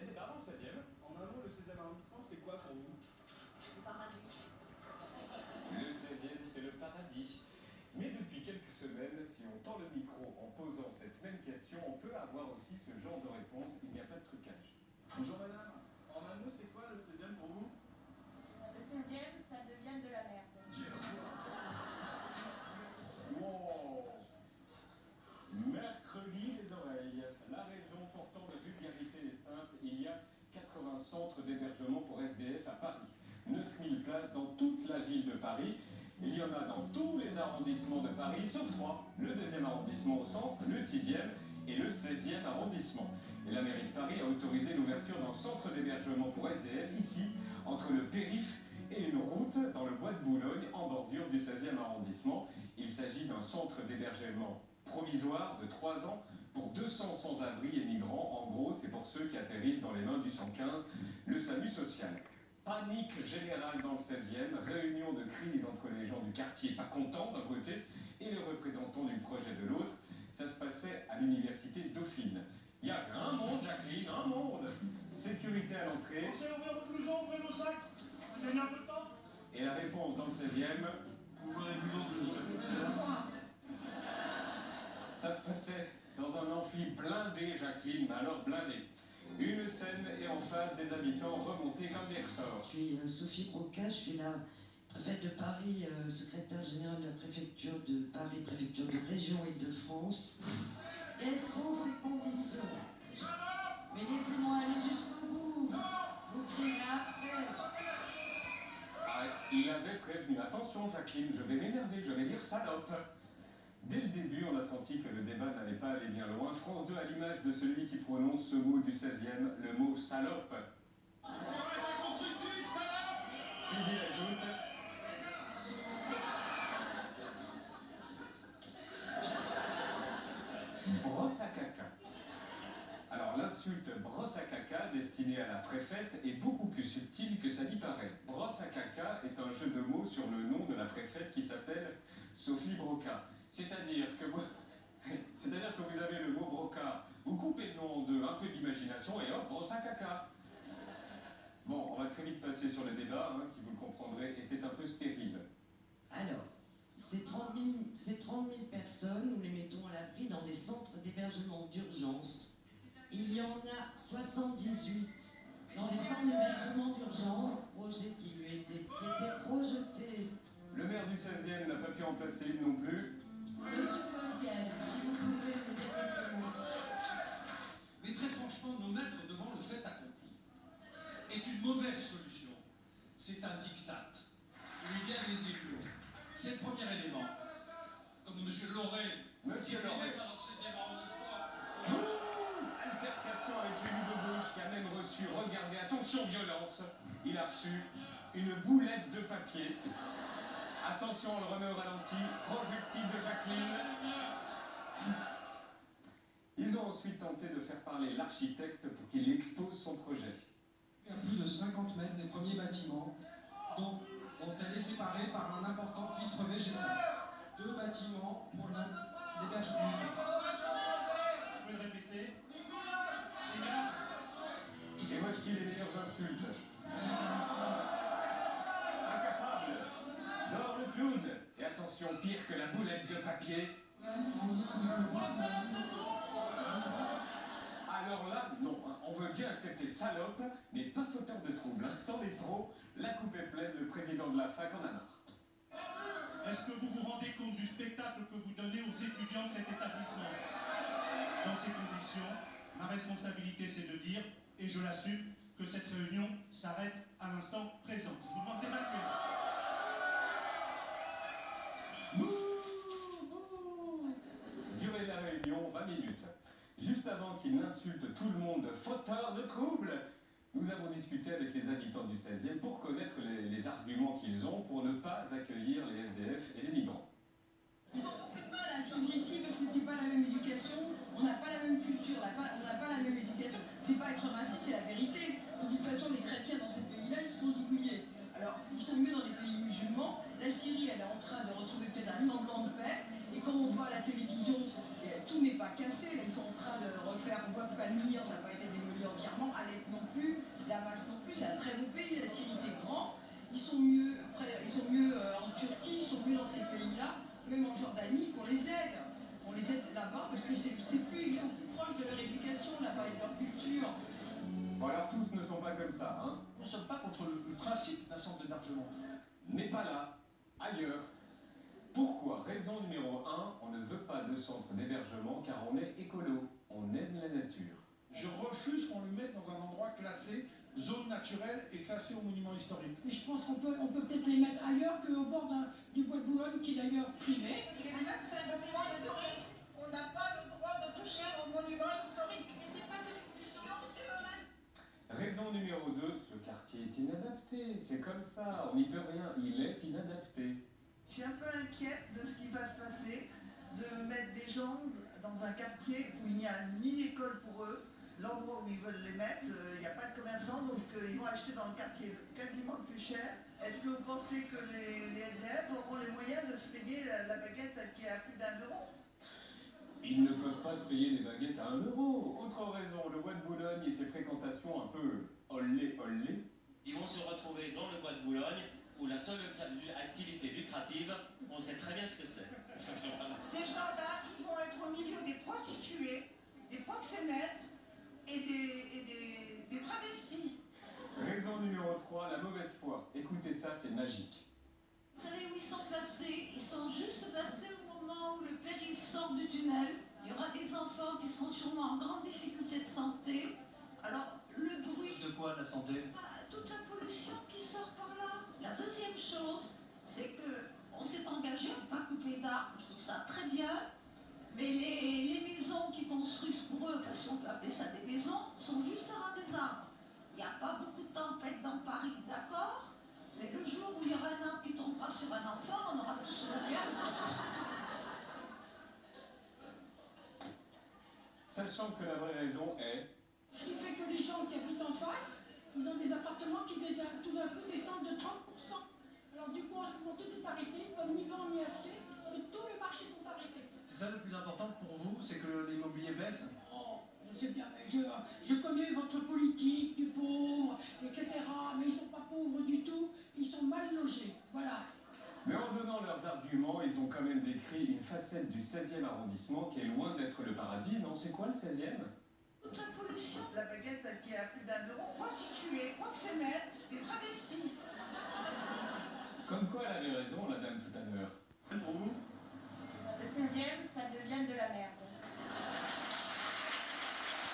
départ dans le 16e. En un mot, le 16e arrondissement, c'est quoi pour vous? Le paradis. Le 16e, c'est le paradis. Mais depuis quelques semaines, si on tend le micro en posant cette même question, on peut avoir aussi ce genre de réponse. Il n'y a pas de trucage. Bonjour madame, en un mot, c'est quoi le 16e pour vous? Le 16e, ça devient de la merde. Wow. Mercredi les oreilles. La raison pourtant de vulgarité est simple. Il y a 80 centres d'hébergement pour SDF à Paris. 9000 places dans toute la ville de Paris. Il y en a dans tous les arrondissements de Paris, sauf 3. Le 2e arrondissement au centre, le 6e et le 16e arrondissement. Et la mairie de Paris a autorisé l'ouverture d'un centre d'hébergement pour SDF ici, entre le périph' et une route dans le bois de Boulogne, en bordure du 16e arrondissement. Il s'agit d'un centre d'hébergement provisoire de 3 ans pour 200 sans-abri et migrants. En gros, c'est pour ceux qui atterrissent dans les mains du 115, le SAMU social. Panique générale dans le 16e, réunion de crise entre les gens du quartier pas contents d'un côté et les représentants du projet de l'autre. Ça se passait à l'université Dauphine. Il y avait un monde, Jacqueline, un monde. Sécurité à l'entrée. Pensez à ouvrir votre blouson, ouvrez vos sacs. J'ai mis un peu de temps. Et la réponse dans le 16e, Ouvrez les blousons, s'il vous plaît. ça se passait dans un amphi blindé, Jacqueline, mais alors blindé. Une scène et en face des habitants remontés comme des ressorts. Je suis Sophie Broca, je suis la préfète de Paris, secrétaire générale de la préfecture de Paris, préfecture de région Île-de-France. Quelles sont ces conditions? Mais laissez-moi aller jusqu'au bout. Vous criez après. Ah, il avait prévenu. Attention, Jacqueline, je vais m'énerver, je vais dire salope. Dès le début, on a senti que le débat n'allait pas aller bien loin. France 2 à l'image de celui qui prononce ce mot du 16e, le mot salope. Puis il ajoute... brosse à caca. Alors l'insulte brosse à caca destinée à la préfète est beaucoup plus subtile que ça n'y paraît. Brosse à caca est un jeu de mots sur le nom de la préfète qui s'appelle Sophie Broca. C'est-à-dire que vous avez le mot broca, vous coupez le nom en deux, un peu d'imagination et hop, brosse à caca. Bon, on va très vite passer sur le débat, qui vous le comprendrez, était un peu stérile. Alors, ces 30 000 personnes, nous les mettons à l'abri dans des centres d'hébergement d'urgence. Il y en a 78 dans les centres d'hébergement d'urgence, projet qui était projeté. Le maire du 16e n'a pas pu en placer une non plus. Monsieur Pascal, si vous pouvez me dire quelques mots. Mais très franchement, nous mettre devant le fait accompli est une mauvaise solution. C'est un diktat. Il y a des élus. C'est le premier élément. Comme M. Lauré, Monsieur Lauré. Dans le 16e arrondissement. Altercation avec Julie Debouche qui a même reçu, regardez, attention violence, il a reçu une boulette de papier. Attention, on le remet au ralenti, projectile de Jacqueline. Ils ont ensuite tenté de faire parler l'architecte pour qu'il expose son projet. À plus de 50 mètres des premiers bâtiments, dont elle est séparée par un important filtre végétal. 2 bâtiments pour l'hébergement. Vous pouvez le répéter? Les gars, Et voici les meilleures insultes. Incapable. Dors le clown. Et attention, pire que la boulette de papier. Alors là, non, on veut bien accepter salope, mais pas fauteur de trouble. Sans les trop, la coupe est pleine, le président de la fac en a marre. est-ce que vous vous rendez compte du spectacle que vous donnez aux étudiants de cet établissement? Dans ces conditions, ma responsabilité c'est de dire, et je l'assume, que cette réunion s'arrête à l'instant présent. Je vous demande d'évacuer. Durée de la réunion, 20 minutes. Juste avant qu'il n'insulte tout le monde de fauteur de trouble, nous avons discuté avec les habitants du 16e pour connaître les arguments qu'ils ont pour ne pas accueillir les SDF et les migrants. Ils ont beaucoup de mal à vivre ici parce que c'est pas la même éducation, on n'a pas la même culture, on n'a pas la même éducation. C'est pas être raciste, c'est la vérité. De toute façon, les chrétiens dans ces pays-là, ils se font zigouiller. Alors, ils sont mieux dans les pays musulmans. La Syrie, elle est en train de retrouver peut-être un semblant de paix. Et quand on voit à la télévision, tout n'est pas cassé. Là, ils sont en train de refaire. On voit que Palmyre, ça n'a pas été démoli en financièrement, Alep non plus, Damas non plus, c'est un très beau pays, la Syrie c'est grand, ils sont mieux, en Turquie, ils sont mieux dans ces pays-là, même en Jordanie, qu'on les aide. On les aide là-bas parce que ils sont plus proches de leur éducation là-bas et de leur culture. Bon, alors tous ne sont pas comme ça, hein. Nous ne sommes pas contre le principe d'un centre d'hébergement. Mais pas là, ailleurs. Pourquoi? Raison numéro 1, on ne veut pas de centre d'hébergement car on est écolo, on aime la nature. Je refuse qu'on le mette dans un endroit classé, zone naturelle et classé au monument historique. Mais je pense qu'on peut peut-être les mettre ailleurs qu'au bord du bois de Boulogne, qui est d'ailleurs privé. Il est classé monument historique. On n'a pas le droit de toucher au monument historique. Mais c'est pas que une question, monsieur. Raison numéro 2, ce quartier est inadapté, c'est comme ça, on n'y peut rien, il est inadapté. Je suis un peu inquiète de ce qui va se passer, de mettre des gens dans un quartier où il n'y a ni école pour eux, l'endroit où ils veulent les mettre, il n'y a pas de commerçants, donc ils vont acheter dans le quartier quasiment le plus cher. Est-ce que vous pensez que les SDF auront les moyens de se payer la baguette qui est à plus d'1 euro? Ils ne peuvent pas se payer des baguettes à 1 euro. Autre raison, le bois de Boulogne et ses fréquentations un peu olé. Ils vont se retrouver dans le bois de Boulogne où la seule activité lucrative, on sait très bien ce que c'est. Ces gens-là qui vont être au milieu des prostituées, des proxénètes et des travestis. Raison numéro 3, la mauvaise foi. Écoutez ça, c'est magique. Vous savez où ils sont placés? Ils sont juste placés au moment où le périph' sort du tunnel. Il y aura des enfants qui seront sûrement en grande difficulté de santé. Alors, le bruit... De quoi, la santé? Toute la pollution qui sort par là. La deuxième chose, c'est que on s'est engagé à ne pas couper d'arbres. Je trouve ça très bien. Mais les maisons qui construisent pour eux, enfin si on peut appeler ça des maisons, sont juste à ras des arbres. Il n'y a pas beaucoup de tempêtes dans Paris, d'accord? Mais le jour où il y aura un arbre qui tombera sur un enfant, on aura tous le bien. Sachant que la vraie raison est... Ce qui fait que les gens qui habitent en face, ils ont des appartements qui tout d'un coup descendent de 30%. Alors du coup, en ce moment, tout est arrêté, ils peuvent ni vendre ni acheter, et tous les marchés sont arrêtés. C'est ça le plus important pour vous, c'est que l'immobilier baisse? Oh, je sais bien, mais je connais votre politique du pauvre, etc. Mais ils sont pas pauvres du tout, ils sont mal logés, voilà. Mais en donnant leurs arguments, ils ont quand même décrit une facette du 16e arrondissement qui est loin d'être le paradis, non? C'est quoi le 16e? Toute la pollution. La baguette qui est à plus d'1 euro, prostituées, proxénètes, des travestis. Comme quoi elle avait raison, la dame, tout à l'heure. Le 16e, ça devient de la merde.